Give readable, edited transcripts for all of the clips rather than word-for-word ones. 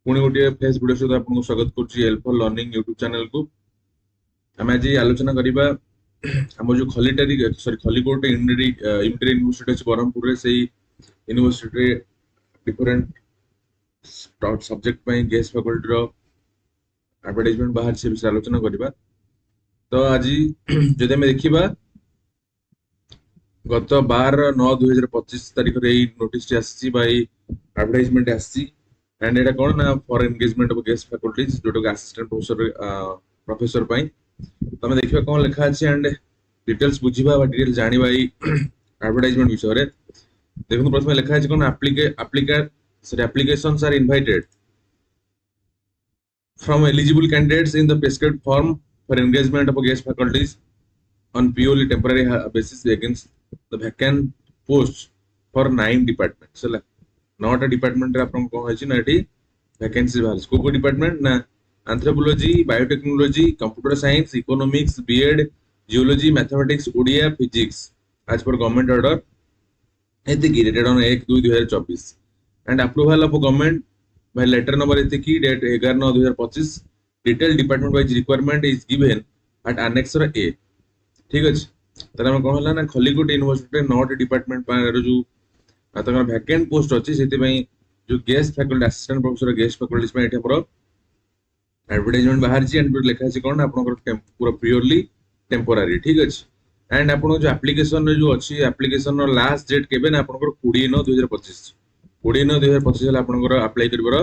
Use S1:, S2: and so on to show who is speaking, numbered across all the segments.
S1: पुणी गोटे face video सहित आपको स्वागत करुच्ची help for learning YouTube channel को। आम आज आलोचना करवा आम जो खलीटारी सॉरी खलीकोट इंटर यूनिवर्सिटी अच्छे ब्रह्मपुर से university different subject guest faculty advertisement बाहर से विषय आलोचना करवा। तो आज जदि आम देखा गत 12/9/2025 तारीख नोटिस एडवर्टाइजमेंट आसी एंड एटा कौन ना for engagement of guest faculties जोटा असिस्टेंट प्रोफेसर तमें देखा कौन लिखा अच्छे एंड डिटेल्स बुझा डिटेल्स जाना एडवर्टाइजमेंट विषय देखो प्रथम लिखा है कौन applications are invited from eligible candidates in the prescribed form for engagement of guest faculties on purely temporary basis against the vacant posts for 9 departments. not a department रे आपन को होछि ना एठी वैकेंसी बाहर को डिपार्टमेंट ना anthropology biotechnology computer science economics BEd geology mathematics Odia physics as per government order एति की dated on 1/2/2024 and approval of government by letter number एति की date 11/9/2025 detail department wise requirement is given at annexure A. ठीक अछि तने हम कहला ना खलीकोट यूनिवर्सिटी 9 डिपार्टमेंट पर जो वैकेंट पोस्ट अच्छी से जो guest faculty assistant professor guest faculties में एठे पर एडवर्टाइजमेंट बाहर ची एंड लिखा अछि कोन आपनकर पूरा प्योरली टेम्पोररी। ठीक अछि एंड आपन जो एप्लीकेशन जो अच्छी एप्लीकेशन रो लास्ट डेट केबे ना आपनकर 20/9/2025 20/9/2025 आपनकर अप्लाई करबर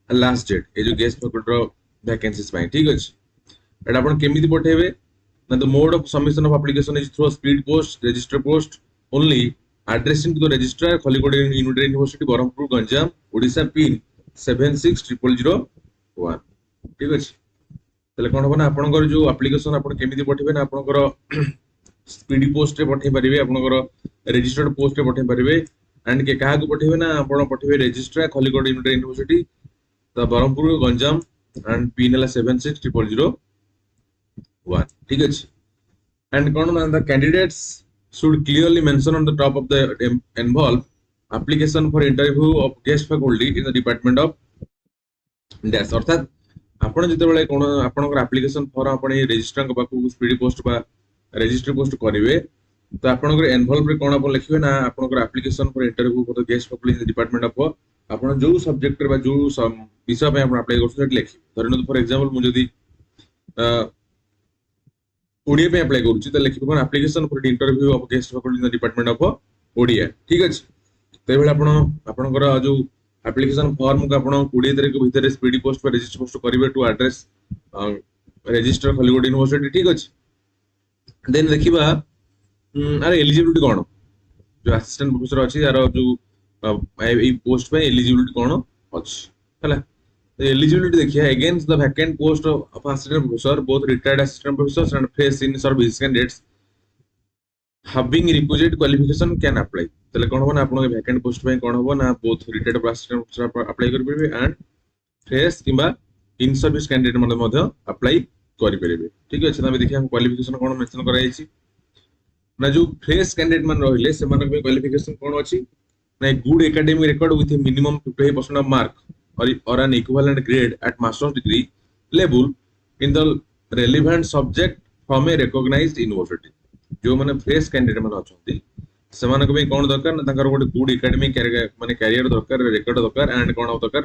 S1: लास्ट डेट ए जो गेस्ट फैकल्टी रो वैकेंसीज में। ठीक अछि एटा आपन केमिति पठेबे ना the mode of submission of application is through speed post register post only addressing to the registrar Khallikote university Berhampur Ganjam Odisha pin 760001। ठीक अछि तले कोन होबना आपनकर जो एप्लीकेशन आपन केमिति पठेबे ना आपनकर स्पीड पोस्ट रे पठे परिबे आपनकर रजिस्टर्ड पोस्ट रे पठे परिबे एंड के काहा को पठेबे ना आपन पठेबे रजिस्ट्रार खलीकोट यूनिवर्सिटी तो ब्रह्मपुर गंजाम एंड पिन हला 760001। ठीक अछि एंड कोन ना the candidates should clearly mention on the top of the envelope application for interview of guest faculty in the department of dash। अर्थात आपण जते बेले कोन आपनकर एप्लीकेशन फॉर्म आपण रजिस्ट्रार के पाकू स्पीड पोस्ट बा रजिस्टर पोस्ट करिवे तो आपनकर एनवेलप रे कोन आपण लिखिबे ना आपनकर application for interview for the guest faculty in the department of आपण जो सब्जेक्ट रे बा जो विषय पे आपण अप्लाई करछो सेट लिखि धरन फॉर एग्जांपल मु जदी ओडिया पे अप्लाई करूची तो लिखिबो कोन application for interview of guest faculty in the department of Odia. ठीक अछि ते बेले आपनकर जो एप्लीकेशन फॉर्म को आपण 20 तारिख के भीतर स्पीड पोस्ट पर रजिस्टर पोस्ट करिवे to address registrar Khallikote university. ठीक अछि देन देखिबा अरे एलिजिबिलिटी कोन जो असिस्टेंट प्रोफेसर अछि यार जो ए पोस्ट पे एलिजिबिलिटी कोन अछि हला eligibility देखिए against the vacant post of assistant professor both retired assistant professors and fresh in service candidates having requisite qualification can apply। तले कोन हो ना आपण के vacant post पे कोन हो ना both retired assistant professor apply कर परिबे एंड fresh किबा in service candidate मध्ये अप्लाई करि परिबे। ठीक अछि तमे देखिया क्वालिफिकेशन कोन मेंशन कराई छी ना जो fresh candidate मन रहिले से मानक में क्वालिफिकेशन कोन अछि ना good academic record with minimum 50% of mark or an equivalent grade at master's degree level in the relevant subject from a recognized university। जो माने फ्रेश कैंडिडेट माने अछंती समान को कोन दरकार ना तंकर गोटे गुड एकेडमिक माने कैरियर दरकार रिकॉर्ड दरकार एंड कोन दरकार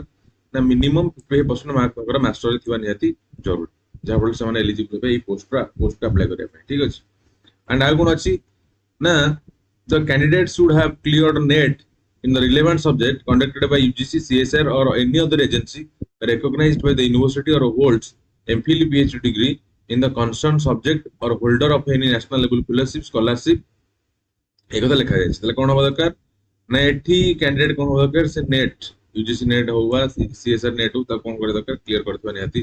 S1: ना मिनिमम 50% मार्क तंकर मास्टर थिबा नियति जरूर जा फल से माने एलिजिबल बे पोस्ट अप्लाई करे। ठीक अछि एंड आ कोन अछि ना the candidate should have cleared net in the relevant subject conducted by UGC, CSR or any other agency recognized by the university or holds MPhil PhD degree in the concerned subject or holder of any national level fellowship scholarship एक कथा लिखा जाय तले कोन हो दरकार ना एठी candidate कोन हो दरकार से नेट UGC नेट होवा CSR नेट हो त कोन करे दरकार क्लियर करथबा नियति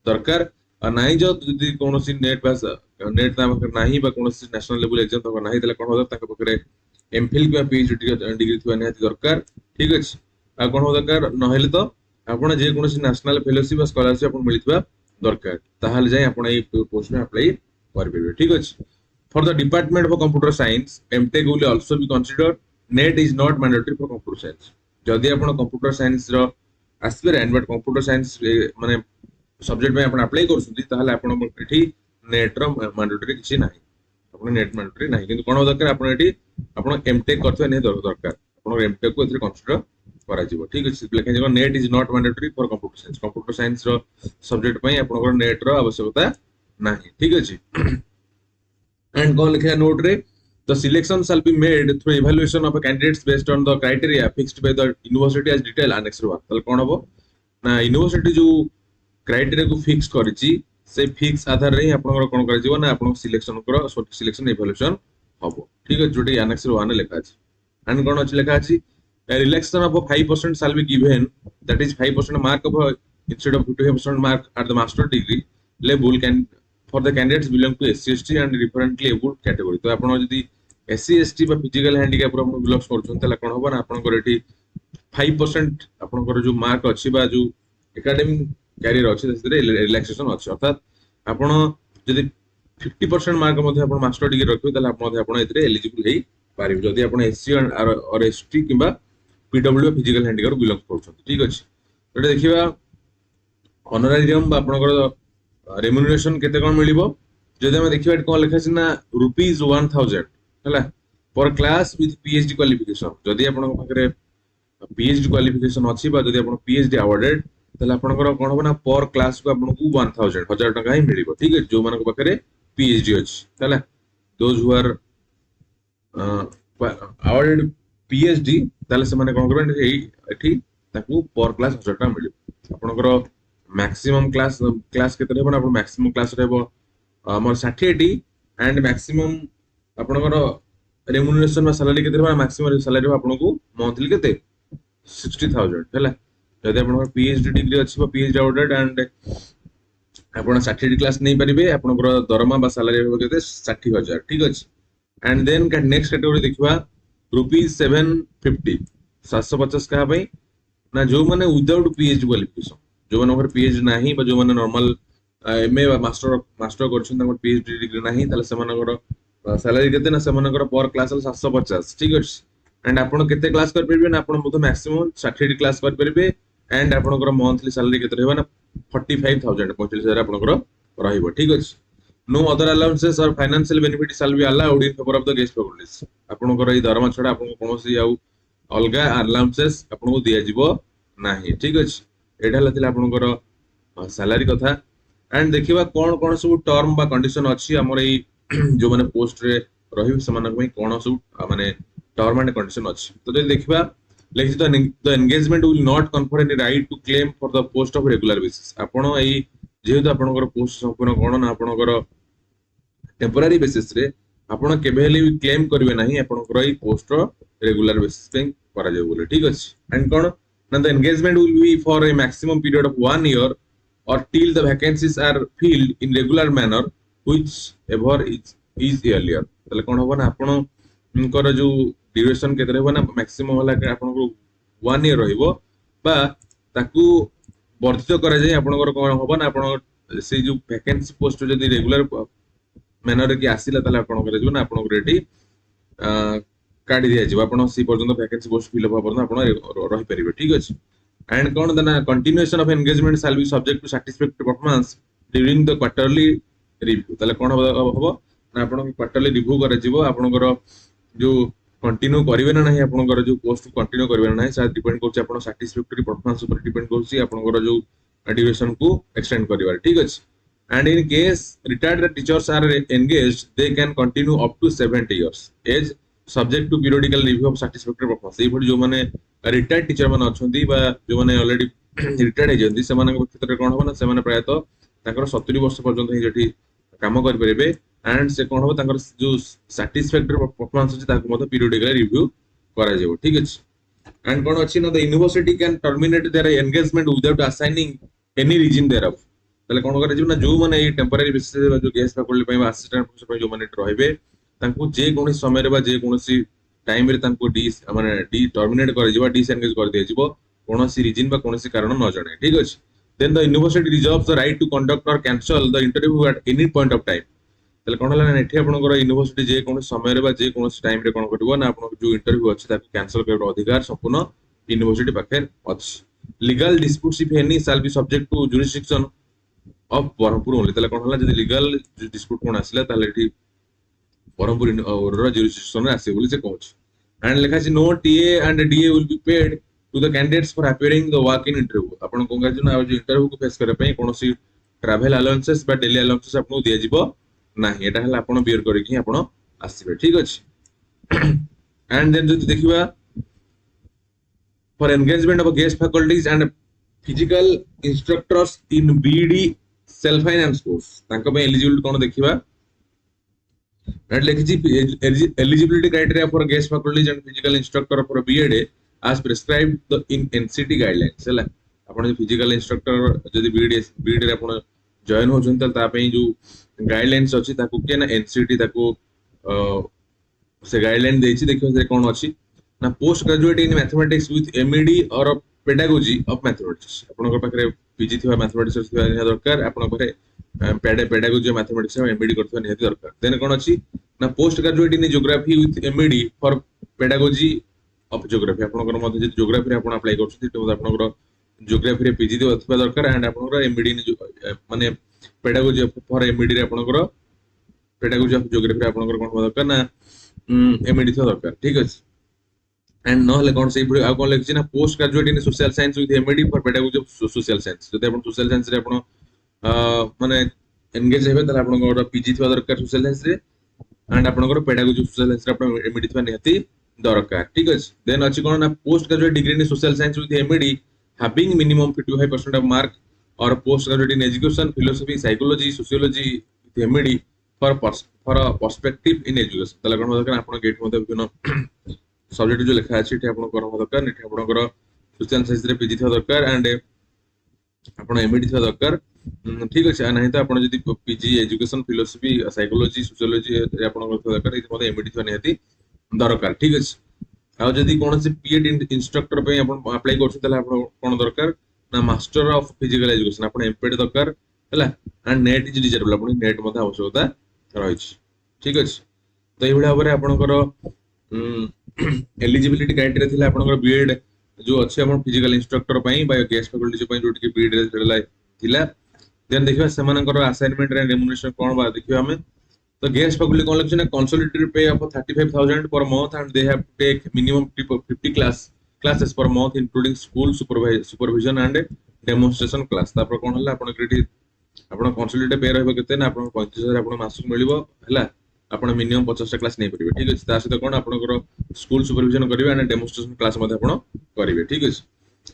S1: दरकार आ नाही जो जदी कोनोसी नेट पास नेट ता नाही बा कोनोसी नेशनल लेवल एग्जाम तो नाही तले कोन हो दरकार पकरे एमफिल के पीएचडी डिग्री थिबा नियति दरकार। ठीक अछि आ कोन हो दरकार नहेले तो आपण जे कोनोसी नेशनल फेलोशिप आ स्कॉलरशिप आपण मिलितबा दरकार ताहाल जाय आपण ए पोस्ट में अप्लाई करबे। ठीक अछि for the department of computer science MTech will also be considered NET is not mandatory for computer science. जदि आपण कंप्यूटर साइंस रो aspirant but computer science माने सब्जेक्ट में आपण अप्लाई करछुंती ताहाले आपण एठी नेट रो मैंडेटरी किछि नाही आपण नेट मैंडेटरी नाही किंतु कोन दरकार आपण एठी आपण एमटेक करथवे नै दरकार आपण एमटेक को एथरे कंसीडर करा जिवो ठीक अछि लेकिन जो NET is not mandatory for computer science रो सब्जेक्ट पई आपण नेट रो आवश्यकता नाही ठीक अछि एंड कोन लिखा नोट रे the selection shall be made through evaluation of a candidates based on the criteria fixed by the university as detailed annex 1 तले कोन हबो ना यूनिवर्सिटी जो क्राइटेरिया को फिक्स करिछि से फिक्स आधार रे आपन कोन करै जिवो ना आपन सिलेक्शन करो सिलेक्शन इवैल्यूएशन हबो ठीक है जोटी एनेक्स 1 ने लिखा अछि एंड कोन अछि लिखा अछि relaxation of 5% shall be given that is 5% mark of instead of 25% mark at the master degree level can for the candidates belong to SC ST and differently abled category तो आपन जदी SC ST बा physical handicap रो belong करछन तला कोन होबा ना आपन को एठी 5% आपन को जो मार्क अछि बा जो एकेडमिक कैरियर अछि से रिलैक्सेशन अछि अर्थात आपण जदी 50% मार्क मध्ये आपण मास्टर डिग्री रखिबे तला आपण मध्ये आपण एतरे एलिजिबल हेई पारिबे जदी आपण SC और ST किबा PW फिजिकल हैंडीकैप बिलोंग करछन ठीक अछि एटा देखिबा ऑनरेरियम आपण को रेम्यूनरेशन केते कोन मिलिबो जदि हम देखिबा कोन लिखा छै ना ₹1000 हला पर क्लास विथ पीएचडी क्वालिफिकेशन जदि आपण पाखरे पीएचडी क्वालिफिकेशन अछि बा जदि आपण पीएचडी अवार्डेड तले आपण कोन होबा ना पर क्लास को आपण को 1000 टका ही मिलिबो ठीक है जो मानको पाखरे पीएचडी अछि हला those who are awarded PhD तले से माने कोन करबे एठी ताकू पर क्लास 1000 टका मिलिबो आपण को मैक्सिमम क्लास केते रहबो ना आपण मैक्सिमम क्लास रहबो हमर 60 एंड मैक्सिमम आपनकर रेम्यूनरेशन में सैलरी केते रहबो मैक्सिमम सैलरी आपन को मंथली केते 60000 हैला जदि आपन पीएचडी डिग्री अछि पीएचडी अवार्डेड एंड आपन 60 क्लास नै परिबे आपनकर दरमा बा सैलरी रहबो केते 60000 ठीक अछि एंड देन का नेक्स्ट कैटेगरी देखिबा ₹750 750 का भाई ना जो माने विदाउट पीएचडी क्वालिफिकेशन जो माने पीएचडी नाही बा जो माने नॉर्मल एमए मास्टर करछन तमर पीएचडी डिग्री नाही ताले सेमानकर सैलरी केते ना सेमानकर पर क्लास 750 ठीक अछि एंड आपण केते क्लास कर परबे ना आपण मतो मैक्सिमम 60 क्लास कर परबे एंड आपनकर मंथली सैलरी केते रहबा ना 45000 45000 आपनकर रहइबो ठीक अछि नो अदर अलाउंसेस और financial benefit shall be allowed in favour of the guest faculties आपनकर ई दरमा छडा आपन कोनोसी आउ अलगा अलाउंसेस आपन को दिया जिवो नाही ठीक अछि एटा लतिला आपनकर सैलरी कथा एंड देखिबा कोन कोन सब टर्म बा कंडीशन अछि हमर ई जो माने पोस्ट रे रहि समानक में कोन सब माने टर्म एंड कंडीशन अछि तो जे देखिबा लेखि the engagement will not confer any right to claim for the post of regular basis आपण एई जेहेतु आपनकर पोस्ट संपूर्ण कोन ना आपनकर टेम्पररी बेसिस रे आपण केबेली क्लेम करबे नाही आपनकर एई पोस्ट रेगुलर बेसिस पे करा जाय बोले ठीक अछि एंड कोन ना the engagement will be for a maximum period of 1 year or till the vacancies are filled in regular manner whichever is earlier तले कोन होबा ना आपनकर जो ड्यूरेशन केते रहबा ना मैक्सिमम होला के आपनको 1 year रहइबो बा ताकू वर्धित करा जाय आपनकर कोन होबा ना आपन से जो वैकेंसी पोस्ट जदी रेगुलर मैनर के आसीला तले आपनकर जो ना आपनकर एठी काढी दिया जिवो आपन सी पर्यंत वैकेंसी पोस्ट फिल होबा पर्यंत आपन रहि परिबे ठीक अछि and then continuation of engagement shall be subject to satisfactory performance during the quarterly review तले कोन होबो ना आपन क्वार्टरली रिव्यू करे जिवो आपनकर जो कंटिन्यू करिवे ना नाही आपनकर जो पोस्ट कंटिन्यू करिवे ना नाही सा डिपेंड करछि आपन satisfactory performance ऊपर डिपेंड करछि आपनकर जो ड्यूरेशन को एक्सटेंड करिवार ठीक अछि and in case retired teachers are engaged they can continue up to 70 years age subject to periodical review of satisfactory performance ए भली जो माने रिटायर्ड टीचर माने अछंती बा जो माने ऑलरेडी रिटायर्ड हे जंती सेमानक क्षेत्र कोन होबा ना सेमाने प्रायत ताकर 70 वर्ष पर्यंत ही जेठी काम कर परिबे एंड से कोन होबा ताकर जो सैटिस्फैक्टरी परफॉर्मेंस अछि ताको मते पीरियडिकली रिव्यू करा जेबो ठीक अछि एंड कोन अछि ना the university can terminate their engagement without assigning any reason thereof तले कोन करे जेबो ना जो माने ए टेम्पररी बेसिस जो गेस्ट फैकल्टी पय असिस्टेंट प्रोफेसर पय जो माने रहइबे तांको जे कोनसी समय रे बा जे कोनसी टाइम रे तांको माने डी टर्मिनेट कर जिबा डिसएंगेज कर दे जिवो कोनसी रीजन बा कोनसी कारण न जणे ठीक अछि then the university reserves the right to conduct or cancel the interview at any point of time तले कोन हला नेठी आपनकर यूनिवर्सिटी जे कोनसी समय रे बा जे कोनसी टाइम रे कोन करबो ना आपन जो इंटरव्यू अछि ताको कैंसल करबो अधिकार संपूर्ण यूनिवर्सिटी पाखे अछि legal disputes if any shall be subject to jurisdiction of Brahmpur only তাহলে কোন হলা যদি legal dispute কোন আসিলা তাহলে এটি Brahmpur ର jurisdiction ରେ ଆସିବ ବୋଲି ସେ କହୁଛି and ଲେଖା ଅଛି no TA and DA will be paid to the candidates for appearing the walk in interview ଆପଣ କଣ କହିଛନ୍ତି ନା ଯୋଉ ଇଣ୍ଟରଭ୍ୟୁ କୁ ଫେସ୍ କରିବା ପାଇଁ କୌଣସି travel allowances ବା daily allowances ଆପଣଙ୍କୁ ଦିଆଯିବ ନାହିଁ ଏଟା ହେଲା ଆପଣ ବିୟର କରିକି ଆପଣ ଆସିବେ ଠିକ ଅଛି and then ଯଦି ଦେଖିବା for engagement of guest faculties and physical instructors in BD self finance course ତାଙ୍କ ପାଇଁ eligibility କଣ ଦେଖିବା and ଲେଖିଛି eligibility criteria for guest faculties and physical instructor for BEd as prescribed the in NCT guidelines ହେଲା ଆପଣ ଯଦି physical instructor ଯଦି BEd ରେ ଆପଣ ଜଏନ୍ ହୋଉଛନ୍ତି ତାହେଲେ ତା ପାଇଁ ଯୋଉ ଗାଇଡଲାଇନ୍ସ ଅଛି ତାକୁ କିଏ ନା NCT ତାକୁ ସେ ଗାଇଡଲାଇନ୍ ଦେଇଛି ଦେଖିବା ସେ କଣ ଅଛି ନା post graduate in mathematics with MEd or pedagogy of mathematics ଆପଣଙ୍କ ପାଖରେ PG ଥିବା mathematics ଥିବା ଦରକାର ଆପଣଙ୍କ ପାଖରେ pedagogy of mathematics MEd କରିଥିବା ନିହାତି ଦରକାର ଦେନ୍ କଣ ଅଛି ନା post graduate in geography with MEd for pedagogy of geography ଆପଣଙ୍କର ମଧ୍ୟ ଯଦି geography ରେ ଆପଣ apply କରୁଛନ୍ତି ତ ଆପଣଙ୍କର geography ରେ PG ଥିବା ଦରକାର and ଆପଣଙ୍କର MEd ମାନେ pedagogy for MEd ରେ ଆପଣଙ୍କର pedagogy of geography ରେ ଆପଣଙ୍କର କଣ ହବା ଦରକାର ନା MEd ଥିବା ଦରକାର ଠିକ ଅଛି and ନହେଲେ କଣ ସେଇ ଆଉ କଣ ଲେଖିଛି ନା post graduate in social science with MEd for pedagogy of social science ଯଦି ଆପଣ social science ରେ ଆପଣ ମାନେ engage ହେବେ ତାହେଲେ ଆପଣଙ୍କର PG ଥିବା ଦରକାର social science ରେ and ଆପଣଙ୍କର pedagogy of social science ରେ ଆପଣ MEd ଥିବା ନିହାତି ଦରକାର ଠିକ ଅଛି then ଅଛି କଣ ନା post graduate degree in social science with MEd having minimum 55% of mark or post graduate in education philosophy psychology sociology with MEd for a perspective in education ତାହେଲେ କଣ ଦରକାର ଆପଣ ଗେଟ୍ ମଧ୍ୟ ବିଭିନ୍ନ ସବଜେକ୍ଟ ଯୋଉ ଲେଖା ଅଛି ଏଠି ଆପଣଙ୍କର ଦରକାର ଏଠି ଆପଣଙ୍କର ସୋସିଆଲ ସାଇନ୍ସ ରେ PG ଥିବା ଦରକାର and ଆପଣ MEd ଥିବା ଦରକାର ଠିକ ଅଛି ନାହିଁ ତ ଆପଣ ଯଦି PG education philosophy psychology sociology ରେ ଆପଣଙ୍କର ଥିବା ଦରକାର ଏଠି ମଧ୍ୟ MEd ଥିବା ନିହାତି ଦରକାର ଠିକ ଅଛି ଆଉ ଯଦି କୌଣସି PEd ଇନଷ୍ଟ୍ରକ୍ଟର ପାଇଁ ଆପଣ ଆପ୍ଲାଏ କରୁଛନ୍ତି ତାହେଲେ ଆପଣ କଣ ଦରକାର ନା ମାଷ୍ଟର ଅଫ ଫିଜିକାଲ ଏଜୁକେସନ ଆପଣ MPEd ଦରକାର ହେଲା and ନେଟ୍ ଇଜ ଡିଜାରେବଲ ଆପଣ ନେଟ୍ ମଧ୍ୟ ଆବଶ୍ୟକତା ରହିଛି ଠିକ ଅଛି ତ ଏଇଭଳି ଭାବରେ ଆପଣଙ୍କର ଏଲିଜିବିଲିଟି କ୍ରାଇଟେରିଆ ଥିଲା ଆପଣଙ୍କର BEd जो अच्छे हम फिजिकल इंस्ट्रक्टर ପାଇଁ ବା गेस्ट फैकल्टी जो ପାଇଁ जोटी के BEd ରେ थिला देन देखिबा सेमानकर असाइनमेंट रे रेम्युनरेशन कोन बा देखिबा हमें तो गेस्ट फैकल्टी कोन लक्ष्य ना कंसोलिडेटेड पे of 35000 per month and they have to take minimum 50 classes per month including school supervision and demonstration class तापर कोन हला आपण क्रेडिट आपण कंसोलिडेटेड पे रहबो केते ना आपण 35000 आपण मासक मिलिबो हला आपण मिनिमम 50 क्लास नै परिबे ठीक अछि ता सहित कोन आपनकर स्कूल सुपरविजन करिवे एंड डेमोन्स्ट्रेशन क्लास मध्ये आपण करिवे ठीक अछि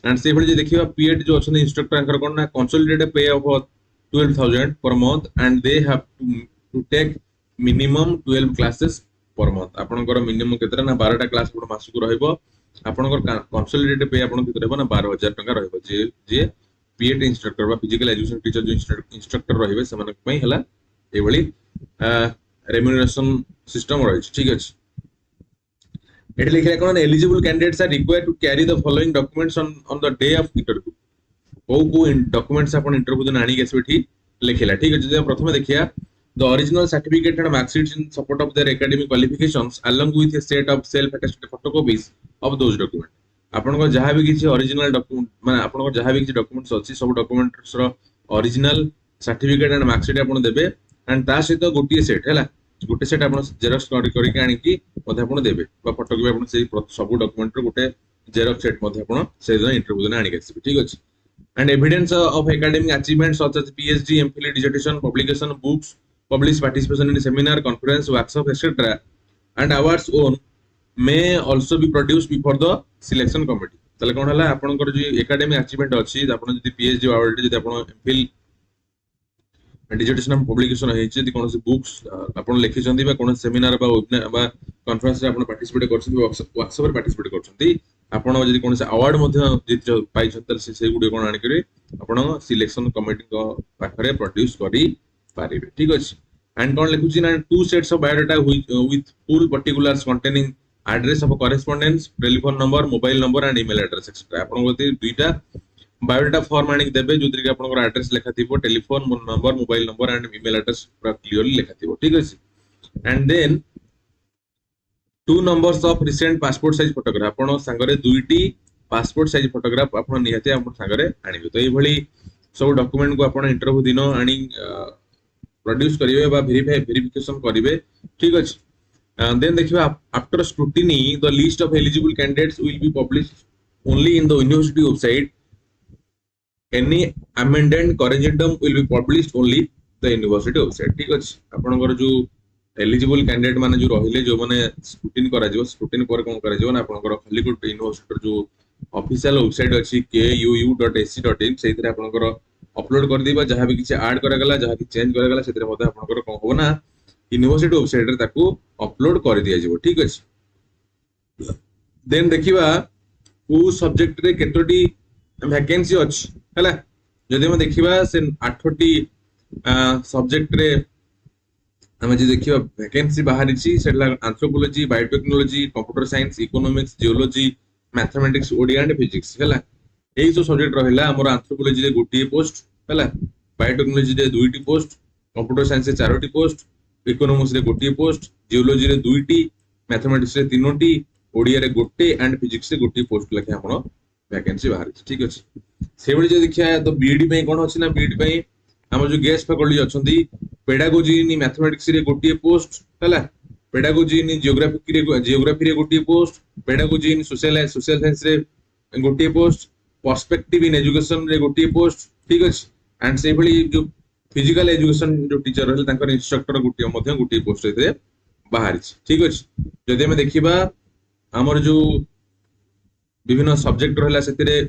S1: एंड से भली जे देखिबा PEd जो अछन इंस्ट्रक्टर अंकर कोन ना कंसोलिडेटेड पे of 12000 per month and they have to take minimum 12 classes per month आपनकर मिनिमम केतरा ना 12 टा क्लास आपण मासक रहइबो आपनकर कंसोलिडेटेड पे आपण केते रहबो ना 12000 टका रहइबो जे PEd इंस्ट्रक्टर बा फिजिकल एजुकेशन टीचर जो इंस्ट्रक्टर रहिबे समन पई हला ए भली रेम्युनरेशन सिस्टम रही ठीक अछि एट लिखले कोन eligible candidates are required to carry the following documents on the day of interview को डॉक्यूमेंट्स अपन इंटरव्यू दिन आनी गेस बेठी लिखिला ठीक अछि जे प्रथमे देखिया the original certificate and marksheets in support of their academic qualifications along with A set of self attested photocopies of those document आपन को जहां भी किछि ओरिजिनल डॉक्यूमेंट माने आपन को जहां भी किछि डॉक्यूमेंट्स अछि सब डॉक्यूमेंट्स रो ओरिजिनल सर्टिफिकेट एंड मार्कशीट आपन देबे एंड ता सहित गोटिए सेट हैला गोटे सेट आपण जेरॉक्स करिके आनी की मध्ये आपण देबे बा फोटो भी आपण से सब डॉक्यूमेंट रो गोटे जेरॉक्स सेट मध्ये आपण से दिन इंटरव्यू दिन आनी गेसिबे ठीक अछि and evidence of academic achievements such as PhD MPhil dissertation publication books published participation in seminar conference workshop etc and awards own may also be produced before the selection committee तले कोन हला आपनकर जे academic achievement अछि आपण जदी PhD award जदी आपण MPhil digitation publication है जदी कोन से बुक्स आपण लिखि चंदी बा कोन सेमिनार बा वेबिनार बा कॉन्फ्रेंस रे आपण पार्टिसिपेट करछन वर्कशॉप रे पार्टिसिपेट करछन आपण जदी कोन से अवार्ड मध्ये जित पाइ छतल से गुडे कोन आनी करे आपण सिलेक्शन कमिटी को पाखरे प्रोड्यूस करी पारिबे ठीक अछि एंड कोन लिखुची ना two sets of biodata with full particulars containing address of correspondence telephone number mobile number and email address etcetera आपण गति दुईटा बायोडाटा फॉर्म आनी देबे जोद्री के आपनकर एड्रेस लेखा थिबो telephone number mobile number and email address पूरा क्लियरली लेखा थिबो ठीक अछि and then two numbers of recent passport size photograph आपण संगरे दुईटी पासपोर्ट साइज फोटोग्राफ आपण निहाती आपण सागरे आनिबे तो एभली सब डॉक्यूमेंट को आपण इंटरव्यू दिन आनी प्रोड्यूस करिवे बा वेरिफिकेशन करिवे ठीक अछि then देखिबा after scrutiny the list of eligible candidates will be published only in the university website any amended corrigendum will be published only the university website ठीक अछि आपनकर जो एलिजिबल कैंडिडेट माने जो रहिले जो माने स्क्रूटिनी करा जिवो स्क्रूटिनी पर कोन करा जिवो ना आपनकर खलीकोट यूनिवर्सिटी जो ऑफिशियल वेबसाइट अछि kuu.ac.in सेतिर आपनकर अपलोड कर दिबा जहां भी किछ ऐड करा गला जहां भी चेंज करा गला सेतिर मध्ये आपनकर कोन हो ना यूनिवर्सिटी वेबसाइट रे ताकू अपलोड कर दिया जिवो ठीक अछि देन देखिबा को सब्जेक्ट रे केतोटी वैकेंसी अछि हला जदि हम देखिबा से 8टी सब्जेक्ट रे हम जे देखिबा वैकेंसी बाहरी छी सेला anthropology biotechnology computer science economics geology mathematics Odia and physics हला एई जो सब्जेक्ट रहला हमर एंथ्रोपोलॉजी रे गोटी पोस्ट हला बायोटेक्नोलॉजी रे दुईटी पोस्ट कंप्यूटर साइंस रे चारोटी पोस्ट इकोनॉमिक्स रे गोटी पोस्ट जियोलॉजी रे दुईटी मैथमेटिक्स रे तीनोटी ओडिया रे गोटे एंड फिजिक्स रे गोटी पोस्ट लखे हमर वैकेंसी बाहरी ठीक अछि सेबडी जे देखिया तो बीडी पे कोन अछि ना बीडी पे हम जो गेस्ट फैकल्टी अछंती पेडागोजी इन मैथमेटिक्स रे गोटी पोस्ट हला पेडागोजी इन जियोग्राफी रे गोटी post pedagogy in social science रे गोटी पोस्ट पर्सपेक्टिव इन एजुकेशन रे गोटी पोस्ट ठीक अछि एंड सेबडी जो फिजिकल एजुकेशन जो टीचर रहले तांकर इंस्ट्रक्टर गोटी पोस्ट रे बाहरी ठीक अछि जदि हम देखिबा हमर जो विभिन्न सब्जेक्ट रहला सेतिरे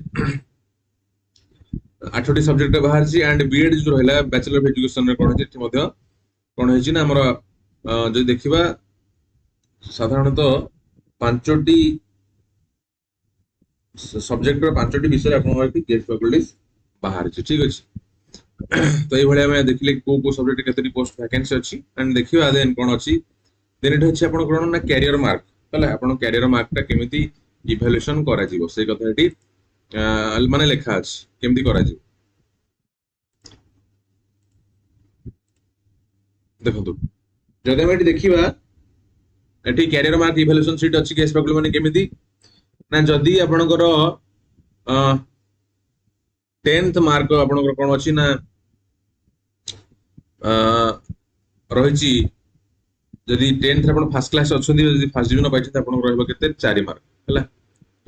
S1: 8टी सब्जेक्ट बाहर छी एंड बीएड जो रहला बैचलर ऑफ एजुकेशन रे कोन अछि मध्ये कोन होछि ना हमर जो देखिबा साधारणतः 5टी सब्जेक्ट रो 5टी विषय आपण होइति गेस्ट फैकल्टीज बाहर छी ठीक अछि तो ए भले हम देखले को सब्जेक्ट केतरी पोस्ट वैकेंसी अछि एंड देखिबा देन कोन अछि देन इट अछि आपण कोन ना कैरियर मार्क हला आपण कैरियर मार्क ता केमिति इवैल्यूएशन करा जिवो से कथा एटी माने लेखा अछि केमिति करा जिवो देखंतु जदि हम एटी देखिबा एटी कैरियर मार्क इवैल्यूएशन शीट अछि गेस्ट फैकल्टी माने केमिति ना जदि आपणकर 10th मार्क आपणकर कोन अछि ना रहिछि जदि 10th रे आपण फर्स्ट क्लास अछंती जदि फर्स्ट डिवीजन पाइछि आपण रहबो केते 4 मार्क हला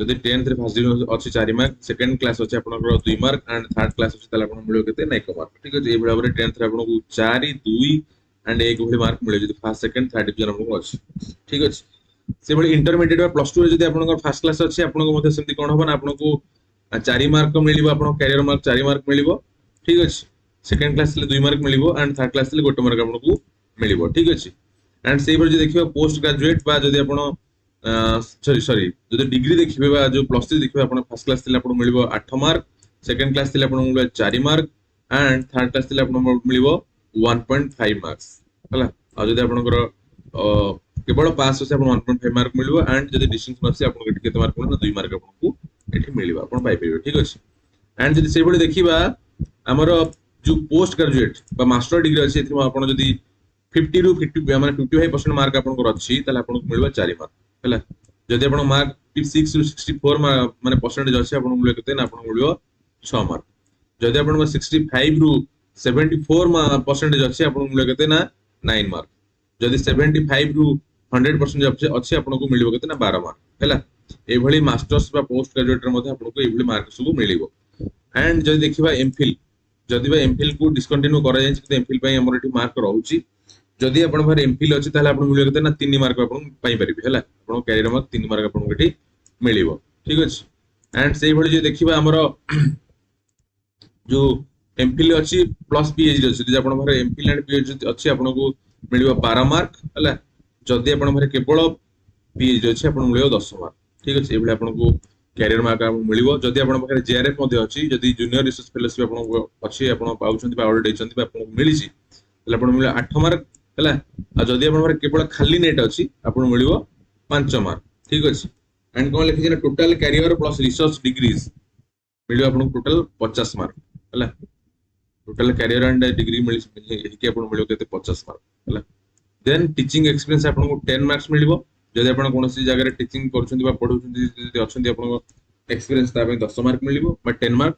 S1: जदि 10th रे फर्स्ट डिवीजन अछि 4 मार्क सेकंड क्लास अछि आपणकर 2 मार्क एंड थर्ड क्लास अछि तले आपण मिलियो केते 9 मार्क ठीक अछि ए भला बरे 10th रे आपणको 4 2 एंड 1 भली मार्क मिले जदि फर्स्ट सेकंड थर्ड डिवीजन आपणको अछि ठीक अछि से भली इंटरमीडिएट बा प्लस 2 रे जदि आपणकर फर्स्ट क्लास अछि आपणको मध्ये सेमति कोन होबा ना आपणको 4 मार्क मिलिबो आपण कैरियर मार्क 4 मार्क मिलिबो ठीक अछि सेकंड क्लास ले 2 मार्क मिलिबो एंड थर्ड क्लास ले 1 मार्क आपणको मिलिबो ठीक अछि एंड सेही भली जे देखिबा पोस्ट ग्रेजुएट बा जदि आपण सॉरी जदि डिग्री देखिबे बा जो प्लस 3 देखिबे आपण फर्स्ट क्लास थिले आपण मिलिबो 8 मार्क सेकंड क्लास थिले आपण मिलिबो 4 मार्क एंड थर्ड क्लास थिले आपण मिलिबो 1.5 मार्क्स हला आ जदि आपणकर केवल पास होसे आपण 1.5 मार्क मिलिबो एंड जदि डिस्टिंक्शन होसे आपण केते मार्क मिलिबो 2 मार्क आपनको एठी मिलिबो आपण पाइ परिबो ठीक अछि एंड जदि सेही भली देखिबा हमर जो पोस्ट ग्रेजुएट बा मास्टर डिग्री अछि एथि आपण जदि 50 रु 50 माने 55% मार्क आपनको अछि तले आपनको मिलिबो 4 मार्क हला जदि आपण मार्क 56 रु 64 माने परसेंटेज अछि आपनको मिलिबो केते ना आपनको मिलिबो 6 मार्क जदि आपण 65 रु 74 परसेंटेज अछि आपनको मिलिबो केते ना 9 मार्क जदि 75 रु 100% अछि आपनको मिलिबो केते ना 12 मार्क हला ए भली मास्टर्स बा पोस्ट ग्रेजुएट रे मध्ये आपनको ए भली मार्क सब मिलिबो एंड जदि देखिबा एमफिल जदि बा एमफिल को डिस्कंटिन्यू करा जाय छै एमफिल पई हमर एठी मार्क रहउची जदि आपण भर एमफिल अछि ताले आपण मिलियो केते ना 3 मार्क आपण पाई परिबे हला आपण कैरियर मार्क 3 मार्क आपण एठी मिलिबो ठीक अछि एंड सेही भली जे देखिबा हमर जो एमफिल अछि प्लस पीएचडी अछि जदि आपण भर एमफिल एंड पीएचडी अछि आपनको मिलिबो 12 मार्क हला जदि आपण भर केवल पीएचडी अछि आपण मिलिबो 10 मार्क ठीक अछि ए भली आपनको कैरियर मार्क आपन मिलिबो जदि आपण पाखरे जेआरएफ मध्ये अछि जदि जूनियर रिसर्च फेलोशिप आपण अछि आपण पाउछन्ती बा ऑडिट हेचन्ती बा आपण मिलिछि तले आपण मिलिबो 8 मार्क हला आ जदि आपण भर केवल खाली नेट अछि आपण मिलिबो 5 मार्क ठीक अछि एंड कोन लिखि जे total career plus research degrees मिलिबो आपण टोटल 50 मार्क हला टोटल कैरियर एंड डिग्री मिलि कि आपण मिलिबो केते 50 मार्क हला देन टीचिंग एक्सपीरियंस आपण 10 मार्क्स मिलिबो जदि आपण कोनोसी जगह रे टीचिंग करछन्ती बा पढौछन्ती जदि अछन्ती आपण एक्सपीरियंस ता 10 मार्क मिलिबो बा 10 मार्क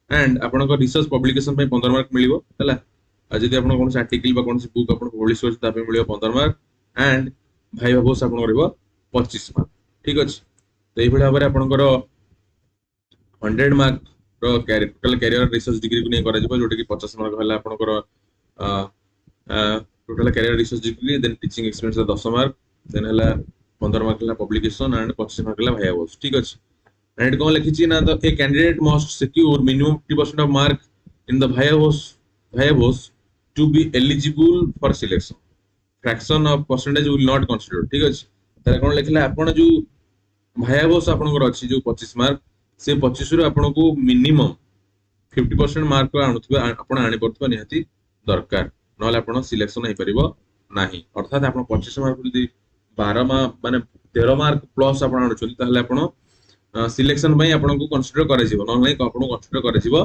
S1: एंड आपनकर रिसर्च पब्लिकेशन 15 मार्क मिलिबो हला जदि आपण कोन आर्टिकल बा कोन बुक आपण पब्लिश कर ता 15 मार्क एंड भाई भाबोस आपण करबो 25 मार्क ठीक अछि तो एई भली भाबरे आपनकर 100 मार्क रो टोटल कैरियर रिसर्च डिग्री को नै करा जिवो जोटे कि 50 मार्क हला आपनकर total career research degree then teaching experience 10 mark then हला 15 मार्क हला पब्लिकेशन एंड 25 मार्क हला भाई भाबोस ठीक अछि एंड कौन लिखी ना तो a candidate must secure minimum 50% of mark in the viva voce to be eligible for selection fraction of percentage will not consider ठीक अछि तारे कौन लिखला आपण जो भाइबोस आपनकर अछि जो 25 मार्क से 25 रु आपण को मिनिमम 50% मार्क आणुथबे आपण आनी पड़थबे निहाती दरकार नले आपण सिलेक्शन होई परिबो नाही अर्थात आपण 25 मार्क जदी 12 माने 13 मार्क प्लस आपण आणुछथि ताहले आपण सिलेक्शन भाई आपन को कंसीडर करे जिवो न नहीं आपन को कंसीडर करे जिवो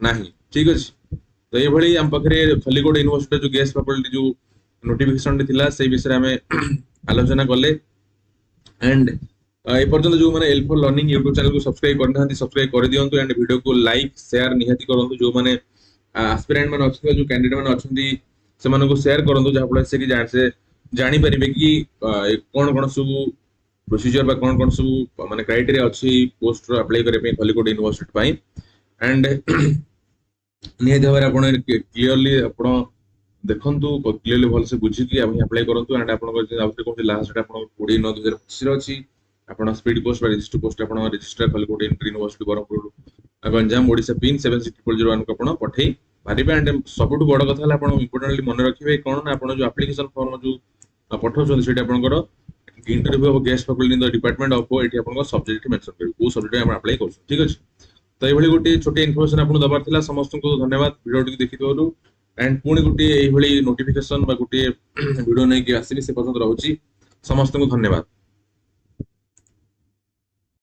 S1: नाही ठीक अछि तो ए भली हम पखरे खलीकोट यूनिवर्सिटी जो गेस्ट फैकल्टी जो नोटिफिकेशन थिला से विषय हमें आलोचना करले एंड ए पर्यंत जो माने L for learning YouTube channel को सब्सक्राइब करना सब्सक्राइब कर दियंतु एंड वीडियो को लाइक शेयर निहाती करंतु जो माने एस्पिरेंट माने अछि जो कैंडिडेट माने अछंती से माने को शेयर करंतु जहा फल से कि जानि परिबे कि कोन कोन सब प्रोसीजर बा कोन कोन सब माने क्राइटेरिया अछि पोस्ट रो अप्लाई करे पे खलीकोट यूनिवर्सिटी पाई एंड निहे देवर आपण क्लियरली आपण देखंतु क्लियरली भल से बुझी कि आपण अप्लाई करंतु एंड आपण को आउट कोन लास्ट आपण 20 9 2025 रो अछि आपण स्पीड पोस्ट बा रजिस्टर पोस्ट आपण registrar Khallikote university Berhampur Ganjam Odisha pin 76001 को आपण पठै पारिबे एंड सबटु बड़ कथा हला आपण इंपोर्टेंटली मन रखिबे कोन ना आपण जो एप्लीकेशन फॉर्म जो पठौ छन सेटा आपनकर interview of guest faculty in the department of eighty आपन सब्जेक्ट मेंशन करू को सब्जेक्ट हम अप्लाई करू ठीक अछि तो एभली गोटे छोटे इन्फॉर्मेशन आपन दबार थिला समस्त को धन्यवाद वीडियो टी देखिथोरु एंड पुणी गोटे एभली नोटिफिकेशन बा गोटे वीडियो नै कि आसीबे से पसंद रहउची समस्त को धन्यवाद।